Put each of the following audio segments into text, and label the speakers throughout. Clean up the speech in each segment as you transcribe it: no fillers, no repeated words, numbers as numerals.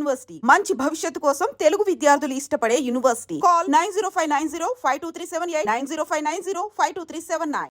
Speaker 1: University మంచి భవిష్యత్తు కోసం తెలుగు విద్యార్థులు ఇష్టపడే యూనివర్సిటీ. కాల్ 9059052378 9059052379.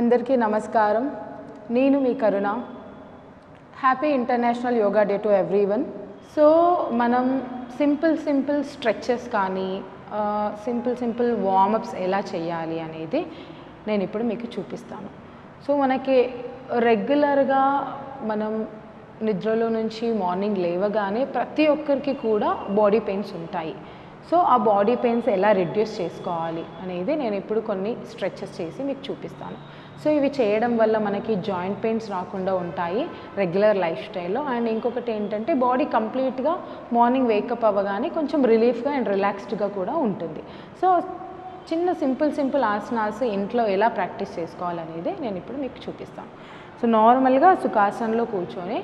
Speaker 2: అందరికీ నమస్కారం. నేను మీ Karuna. Happy international yoga day to everyone. So మనం సింపుల్ స్ట్రెచెస్ కానీ సింపుల్ వార్మప్స్ ఎలా చేయాలి అనేది నేను ఇప్పుడు మీకు చూపిస్తాను. సో మనకి రెగ్యులర్గా మనం నిద్రలో నుంచి మార్నింగ్ లేవగానే ప్రతి ఒక్కరికి కూడా బాడీ పెయిన్స్ ఉంటాయి. సో ఆ బాడీ పెయిన్స్ ఎలా రిడ్యూస్ చేసుకోవాలి అనేది నేను ఇప్పుడు కొన్ని స్ట్రెచెస్ చేసి మీకు చూపిస్తాను. సో ఇవి చేయడం వల్ల మనకి జాయింట్ పెయిన్స్ రాకుండా ఉంటాయి రెగ్యులర్ లైఫ్ స్టైల్లో. అండ్ ఇంకొకటి ఏంటంటే బాడీ కంప్లీట్గా మార్నింగ్ వేకప్ అవ్వగానే కొంచెం రిలీఫ్గా అండ్ రిలాక్స్డ్గా కూడా ఉంటుంది. సో చిన్న సింపుల్ ఆసనాస్ ఇంట్లో ఎలా ప్రాక్టీస్ చేసుకోవాలనేది నేను ఇప్పుడు మీకు చూపిస్తాను. సో నార్మల్గా సుఖాసనంలో కూర్చొని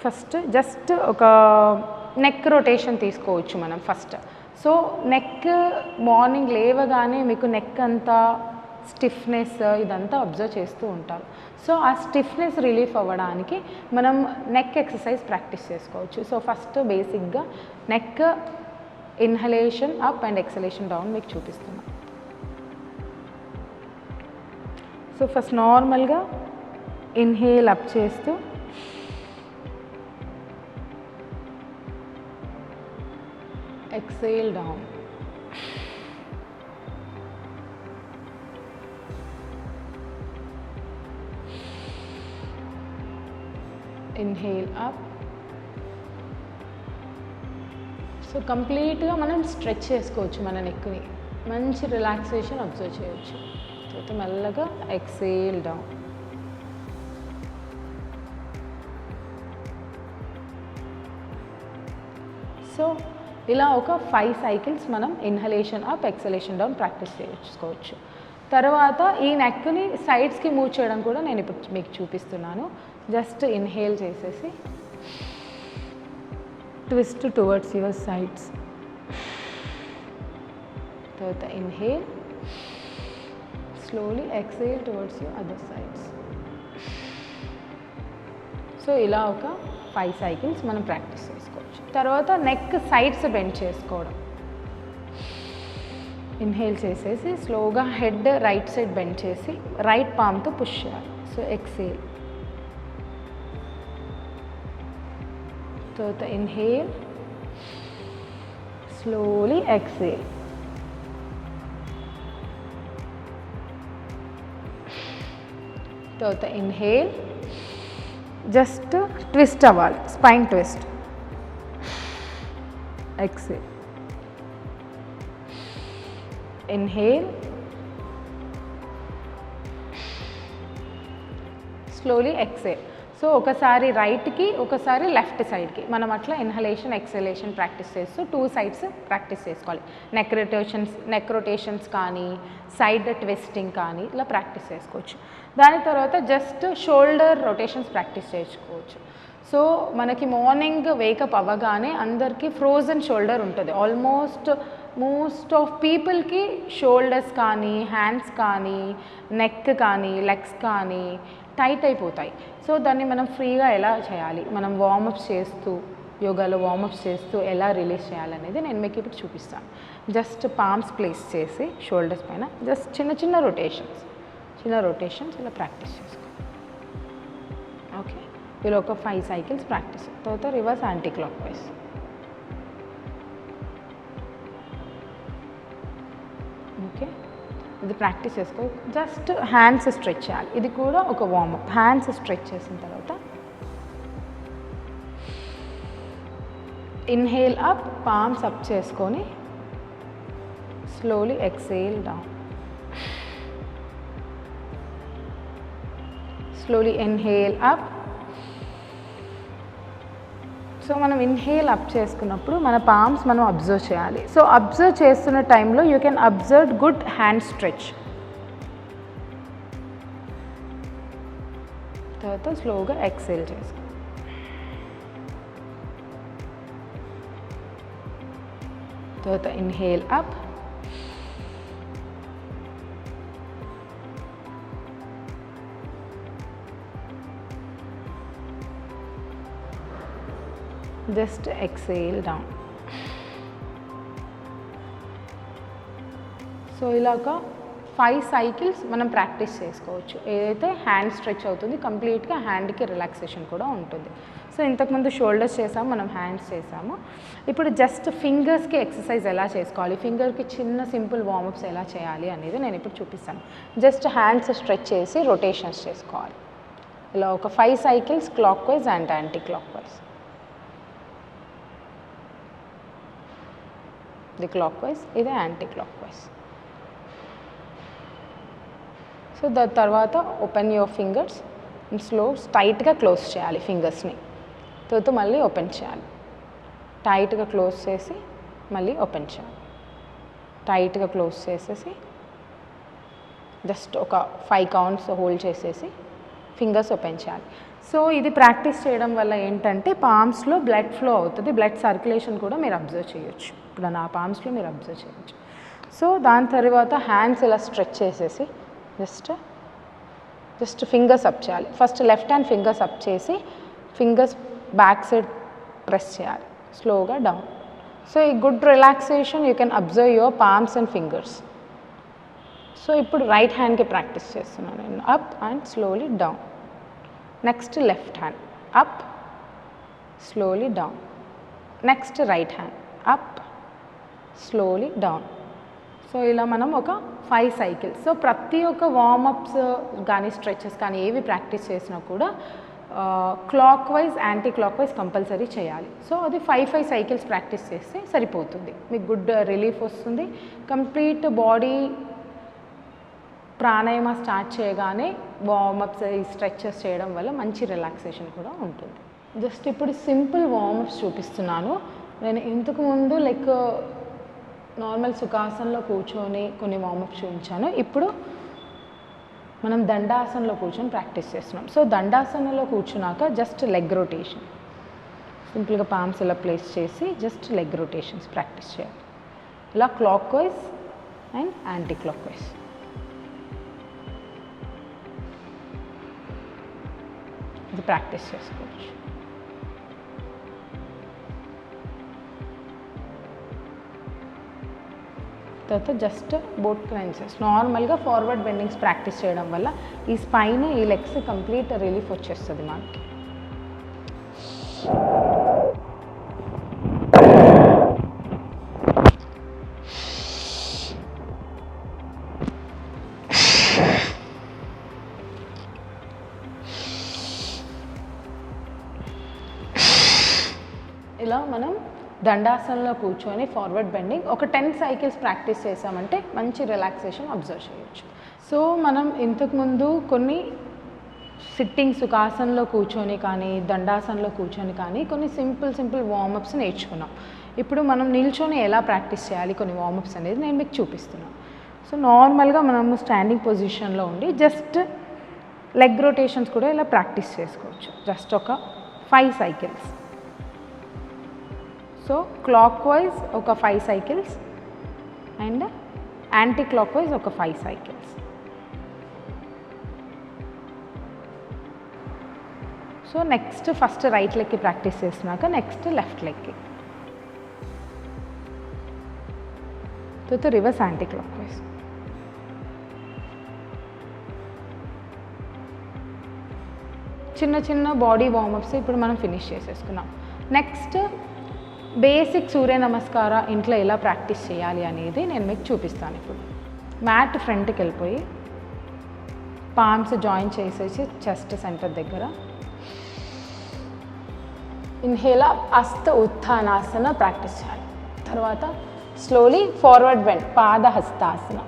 Speaker 2: ఫస్ట్ జస్ట్ ఒక నెక్ రొటేషన్ తీసుకోవచ్చు మనం ఫస్ట్. సో నెక్ మార్నింగ్ లేవగానే మీకు నెక్ అంతా స్టిఫ్నెస్ ఇదంతా అబ్జర్వ్ చేస్తూ ఉంటారు. సో ఆ స్టిఫ్నెస్ రిలీఫ్ అవ్వడానికి మనం నెక్ ఎక్సర్సైజ్ ప్రాక్టీస్ చేసుకోవచ్చు. సో ఫస్ట్ బేసిక్గా neck inhalation up and exhalation down మీకు చూపిస్తున్నాను. సో ఫస్ట్ నార్మల్గా ఇన్హేల్ అప్ చేస్తూ exhale down. Inhale up. So కంప్లీట్గా మనం స్ట్రెచ్ చేసుకోవచ్చు మన నెక్ని, మంచి రిలాక్సేషన్ అబ్జర్వ్ చేయవచ్చు. తర్వాత మెల్లగా ఎక్సేల్ డౌన్. సో ఇలా ఒక 5 సైకిల్స్ మనం inhalation up exhalation down practice చేసుకోవచ్చు. తర్వాత ఈ నెక్ని సైడ్స్కి మూవ్ చేయడం కూడా నేను ఇప్పుడు మీకు చూపిస్తున్నాను. జస్ట్ ఇన్హేల్ చేసేసి ట్విస్ట్ టువర్డ్స్ యువర్ సైడ్స్. తర్వాత inhale, slowly exhale towards your other sides. So ఇలా ఒక 5 సైకిల్స్ మనం ప్రాక్టీస్ చేసుకోవచ్చు. తర్వాత నెక్ సైడ్స్ బెండ్ చేసుకోవడం. ఇన్హేల్ చేసేసి స్లోగా హెడ్ రైట్ సైడ్ బెండ్ చేసి రైట్ పామ్తో పుష్ చేయాలి. So exhale. తర్వాత ఇన్హేల్, స్లోలీ ఎక్సేల్. తర్వాత ఇన్హేల్, జస్ట్ ట్విస్ట్ అవ్వాలి, spine twist. Exhale. Inhale, slowly exhale. So ఒకసారి రైట్కి ఒకసారి లెఫ్ట్ సైడ్కి మనం అట్లా ఇన్హలేషన్ ఎక్సలేషన్ ప్రాక్టీస్ చేస్తూ 2 సైడ్స్ ప్రాక్టీస్ చేసుకోవాలి. నెక్ రొటేషన్స్ కానీ సైడ్ ట్విస్టింగ్ కానీ ఇలా ప్రాక్టీస్ చేసుకోవచ్చు. దాని తర్వాత జస్ట్ షోల్డర్ రొటేషన్స్ ప్రాక్టీస్ చేసుకోవచ్చు. సో మనకి మార్నింగ్ వేకప్ అవ్వగానే అందరికీ ఫ్రోజన్ షోల్డర్ ఉంటుంది. మోస్ట్ ఆఫ్ పీపుల్కి షోల్డర్స్ కానీ హ్యాండ్స్ కానీ నెక్ కానీ లెగ్స్ కానీ టైట్ అయిపోతాయి. సో దాన్ని మనం ఫ్రీగా ఎలా చేయాలి, మనం వార్మప్స్ చేస్తూ యోగాలో వార్మప్స్ చేస్తూ ఎలా రిలీజ్ చేయాలనేది నేను మీకు ఇప్పుడు చూపిస్తాను. జస్ట్ పామ్స్ ప్లేస్ చేసి షోల్డర్స్ పైన జస్ట్ చిన్న రొటేషన్స్ ఇలా ప్రాక్టీస్ చేసుకో. ఓకే, ఇలా ఒక 5 సైకిల్స్ ప్రాక్టీస్. తర్వాత reverse anti clock wise. Okay, ఇది ప్రాక్టీస్ చేసుకో. జస్ట్ హ్యాండ్స్ స్ట్రెచ్ చేయాలి. ఇది కూడా ఒక వార్మప్. హ్యాండ్స్ స్ట్రెచ్ చేసిన తర్వాత ఇన్హేల్ అప్, పామ్స్ అప్ చేసుకొని slowly exhale down. Slowly inhale up. So మనం ఇన్హేల్ అప్ చేసుకున్నప్పుడు మన పామ్స్ మనం అబ్జర్వ్ చేయాలి. సో అబ్జర్వ్ చేస్తున్న టైంలో you can observe good hand stretch. తర్వాత స్లోగా ఎక్సేల్ చేసుకో. తర్వాత inhale up, just exhale down. So ఇలాగ 5 సైకిల్స్ మనం ప్రాక్టీస్ చేసుకోవచ్చు. ఏదైతే హ్యాండ్ స్ట్రెచ్ అవుతుంది, కంప్లీట్గా హ్యాండ్కి రిలాక్సేషన్ కూడా ఉంటుంది. సో ఇంతకుముందు షోల్డర్స్ చేసాము, మనం హ్యాండ్స్ చేసాము. ఇప్పుడు జస్ట్ ఫింగర్స్కి ఎక్సర్సైజ్ ఎలా చేసుకోవాలి, ఫింగర్కి చిన్న సింపుల్ వార్మప్స్ ఎలా చేయాలి అనేది నేను ఇప్పుడు చూపిస్తాను. జస్ట్ హ్యాండ్స్ స్ట్రెచ్ చేసి రొటేషన్స్ చేసుకోవాలి. ఇలా ఒక 5 cycles clock wise and anti clock wise. ఇది క్లాక్ వైజ్, ఇది యాంటీ క్లాక్ వైజ్. సో దాని తర్వాత ఓపెన్ యువర్ ఫింగర్స్, స్లో టైట్గా క్లోజ్ చేయాలి ఫింగర్స్ని. తర్వాత మళ్ళీ ఓపెన్ చేయాలి, టైట్గా క్లోజ్ చేసి మళ్ళీ ఓపెన్ చేయాలి, టైట్గా క్లోజ్ చేసేసి జస్ట్ ఒక 5 కౌంట్స్ హోల్డ్ చేసేసి ఫింగర్స్ ఓపెన్ చేయాలి. సో ఇది ప్రాక్టీస్ చేయడం వల్ల ఏంటంటే పామ్స్లో బ్లడ్ ఫ్లో అవుతుంది, బ్లడ్ సర్క్యులేషన్ కూడా మీరు అబ్జర్వ్ చేయొచ్చు. ఇప్పుడు నా పామ్స్లో మీరు అబ్జర్వ్ చేయొచ్చు. సో దాని తర్వాత హ్యాండ్స్ ఇలా స్ట్రెచ్ చేసేసి జస్ట్ ఫింగర్స్ అప్ చేయాలి. First left hand fingers up చేసి ఫింగర్స్ బ్యాక్ సైడ్ ప్రెస్ చేయాలి, స్లోగా డౌన్. సో ఈ good relaxation you can observe your palms and fingers. So ఇప్పుడు రైట్ హ్యాండ్కి ప్రాక్టీస్ చేస్తున్నాను నేను. Up and slowly down. Next left hand up, slowly down. Next right hand up, slowly down. So ఇలా మనం ఒక 5 cycles. So ప్రతి ఒక్క warm-ups కానీ స్ట్రెచెస్ కానీ ఏవి ప్రాక్టీస్ చేసినా కూడా clock wise anti clock wise compulsory చేయాలి. సో అది 5 సైకిల్స్ ప్రాక్టీస్ చేస్తే సరిపోతుంది, మీకు గుడ్ రిలీఫ్ వస్తుంది. కంప్లీట్ బాడీ ప్రాణాయామ స్టార్ట్ చేయగానే వార్మప్స్ ఈ స్ట్రెచెస్ చేయడం వల్ల మంచి రిలాక్సేషన్ కూడా ఉంటుంది. జస్ట్ ఇప్పుడు సింపుల్ వార్మప్స్ చూపిస్తున్నాను. నేను ఇంతకుముందు లైక్ నార్మల్ సుఖాసనంలో కూర్చొని కొన్ని వార్మప్స్ చూపించాను. ఇప్పుడు మనం దండాసనంలో కూర్చొని ప్రాక్టీస్ చేస్తున్నాం. సో దండాసనంలో కూర్చున్నాక జస్ట్ లెగ్ రొటేషన్, సింపుల్గా పామ్స్ ఇలా ప్లేస్ చేసి జస్ట్ లెగ్ రొటేషన్స్ ప్రాక్టీస్ చేయాలి. ఇలా clock wise and anti clock wise. ఇది ప్రాక్టీస్ చేసుకోవచ్చు. తర్వాత జస్ట్ బోట్ క్లెన్సెస్ నార్మల్గా ఫార్వర్డ్ బెండింగ్స్ ప్రాక్టీస్ చేయడం వల్ల ఈ స్పైన్ ఈ లెగ్స్ కంప్లీట్ రిలీఫ్ వచ్చేస్తుంది మనకి. ఇలా మనం దండాసనంలో కూర్చొని ఫార్వర్డ్ బెండింగ్ ఒక 10 సైకిల్స్ ప్రాక్టీస్ చేసామంటే మంచి రిలాక్సేషన్ అబ్జర్వ్ చేయొచ్చు. సో మనం ఇంతకుముందు కొన్ని సిట్టింగ్ సుఖాసనంలో కూర్చొని కానీ దండాసనంలో కూర్చొని కానీ కొన్ని సింపుల్ వార్మప్స్ నేర్చుకున్నాం. ఇప్పుడు మనం నిల్చొని ఎలా ప్రాక్టీస్ చేయాలి కొన్ని వార్మప్స్ అనేది నేను మీకు చూపిస్తున్నాను. సో నార్మల్గా మనము స్టాండింగ్ పొజిషన్లో ఉండి జస్ట్ లెగ్ రొటేషన్స్ కూడా ఇలా ప్రాక్టీస్ చేసుకోవచ్చు. జస్ట్ ఒక 5 సైకిల్స్. సో క్లాక్ వైజ్ ఒక 5 cycles and anti clockwise ఒక 5 cycles. So next first right లెగ్కి ప్రాక్టీస్ చేసినాక నెక్స్ట్ లెఫ్ట్ లెగ్కి, తర్వాత రివర్స్ యాంటీ క్లాక్ వైజ్. చిన్న బాడీ వార్మప్స్ ఇప్పుడు మనం ఫినిష్ చేసేసుకున్నాం. నెక్స్ట్ బేసిక్ సూర్య నమస్కార ఇంట్లో ఎలా ప్రాక్టీస్ చేయాలి అనేది నేను మీకు చూపిస్తాను. ఇప్పుడు మ్యాట్ ఫ్రంట్కి వెళ్ళిపోయి పామ్స్ జాయిన్ చేసేసి చెస్ట్ సెంటర్ దగ్గర ఇన్హేలా హస్త ఉత్థానాసన ప్రాక్టీస్ చేయాలి. తర్వాత స్లోలీ ఫార్వర్డ్ బెండ్ పాద హస్తాసన,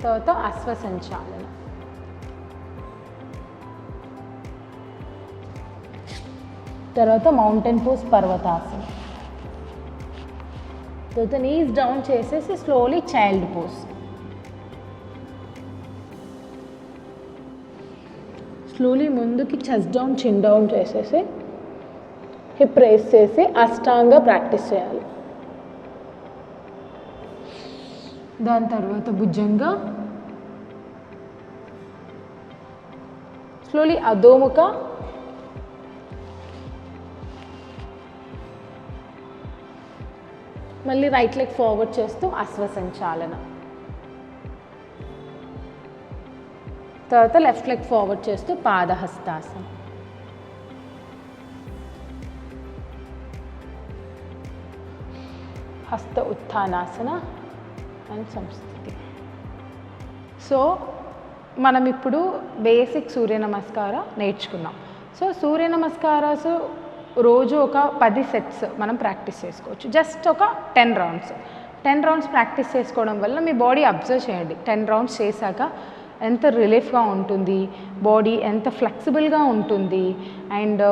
Speaker 2: తర్వాత అశ్వసంచాలన, తర్వాత మౌంటైన్ పోజ్ పర్వతాసన, తర్వాత నీస్ డౌన్ చేసేసి స్లోలీ చైల్డ్ పోజ్, స్లోలీ ముందుకి చెస్ట్ డౌన్ చిన్ డౌన్ చేసేసి హిప్ రేస్ చేసి అష్టాంగ ప్రాక్టీస్ చేయాలి. దాని తర్వాత భుజంగ, స్లోలీ అధోముఖ, మళ్ళీ రైట్ లెగ్ ఫార్వర్డ్ చేస్తూ అశ్వసంచాలన. తర్వాత లెఫ్ట్ లెగ్ ఫార్వర్డ్ చేస్తూ పాదహస్తాసనం. హస్త ఉత్థానాసన అండ్ సంస్థితి. సో మనం ఇప్పుడు బేసిక్ సూర్య నమస్కార నేర్చుకున్నాం. సో సూర్య నమస్కారాస్ రోజు ఒక 10 సెట్స్ మనం ప్రాక్టీస్ చేసుకోవచ్చు. జస్ట్ ఒక 10 రౌండ్స్ ప్రాక్టీస్ చేసుకోవడం వల్ల మీ బాడీ అబ్జర్వ్ చేయండి. 10 రౌండ్స్ చేశాక ఎంత రిలీఫ్గా ఉంటుంది, బాడీ ఎంత ఫ్లెక్సిబుల్గా ఉంటుంది, అండ్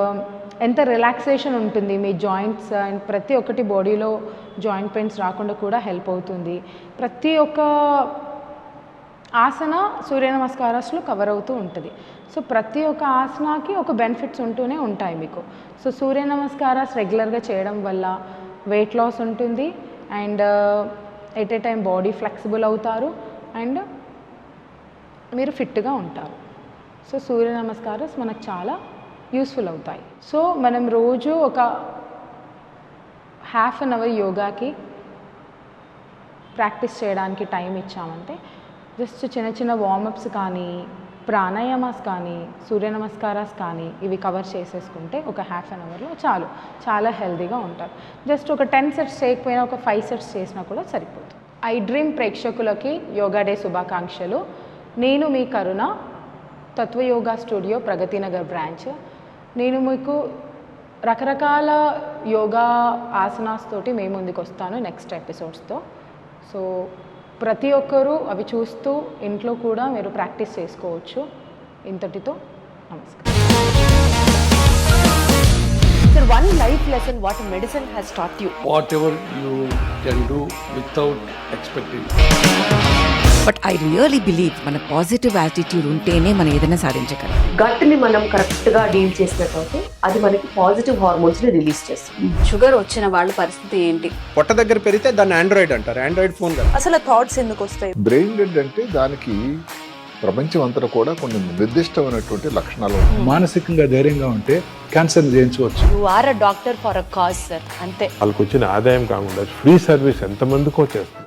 Speaker 2: ఎంత రిలాక్సేషన్ ఉంటుంది మీ జాయింట్స్, అండ్ ప్రతి ఒక్కటి బాడీలో జాయింట్ పెయిన్స్ రాకుండా కూడా హెల్ప్ అవుతుంది. ప్రతి ఒక్క ఆసన సూర్య నమస్కారాస్లో కవర్ అవుతూ ఉంటుంది. సో ప్రతి ఒక్క ఆసనాకి ఒక బెనిఫిట్స్ ఉంటూనే ఉంటాయి మీకు. సో సూర్య నమస్కారాస్ రెగ్యులర్గా చేయడం వల్ల వెయిట్ లాస్ ఉంటుంది, and at a time body flexible అవుతారు, అండ్ మీరు ఫిట్గా ఉంటారు. సో సూర్య నమస్కారాస్ మనకు చాలా యూస్ఫుల్ అవుతాయి. సో మనం రోజు ఒక ½ అన్ అవర్ యోగాకి ప్రాక్టీస్ చేయడానికి టైం ఇచ్చామంటే జస్ట్ చిన్న చిన్న వార్మప్స్ కానీ, ప్రాణాయామాస్ కానీ, సూర్య నమస్కారాస్ కానీ ఇవి కవర్ చేసేసుకుంటే ఒక ½ అన్ అవర్లో చాలా హెల్తీగా ఉంటారు. జస్ట్ ఒక 10 సెట్స్ చేయకపోయినా ఒక 5 సెట్స్ చేసినా కూడా సరిపోతుంది. ఐ డ్రీమ్ ప్రేక్షకులకి యోగా డే శుభాకాంక్షలు. నేను మీ కరుణ, తత్వయోగా స్టూడియో ప్రగతినగర్ బ్రాంచ్. నేను మీకు రకరకాల యోగా ఆసనాస్ తోటి మేము ముందుకు వస్తాను నెక్స్ట్ ఎపిసోడ్స్తో. సో ప్రతి ఒక్కరూ అవి చూస్తూ ఇంట్లో కూడా మీరు ప్రాక్టీస్ చేసుకోవచ్చు. ఇంతటితో నమస్కారం.
Speaker 3: Sir, one life lesson what medicine has taught you.
Speaker 4: Whatever you can do without expecting.
Speaker 5: But I really believe మన పాజిటివ్ యాటిట్యూడ్ ఉంటేనే మనం ఏదైనా సాధించగలం.
Speaker 3: గట్ని మనం కరెక్ట్గా డీల్ చేసినట్లయితే అది మనకి పాజిటివ్ హార్మోన్స్ని రిలీజ్ చేస్తుంది.
Speaker 6: షుగర్ వచ్చిన వాళ్ళ పరిస్థితి ఏంటి?
Speaker 7: పొట్ట దగ్గర పెరిగితే దాన్ని ఆండ్రాయిడ్ అంటారు, ఆండ్రాయిడ్ ఫోన్ కదా.
Speaker 3: అసలు థాట్స్ ఎందుకు వస్తాయి?
Speaker 8: బ్రెయిన్ డెడ్ అంటే దానికి ప్రపంచం అంతా కూడా కొన్ని నిర్దిష్టమైనటువంటి లక్షణాలు ఉన్నాయి.
Speaker 9: మానసికంగా ధైర్యంగా ఉంటే క్యాన్సర్ జయించవచ్చు.
Speaker 3: You are a doctor for a cause sir, అంతే.
Speaker 10: వాళ్ళకి వచ్చిన ఆదాయం కాకుండా ఫ్రీ సర్వీస్ ఎంతమందికో చేస్తుంది.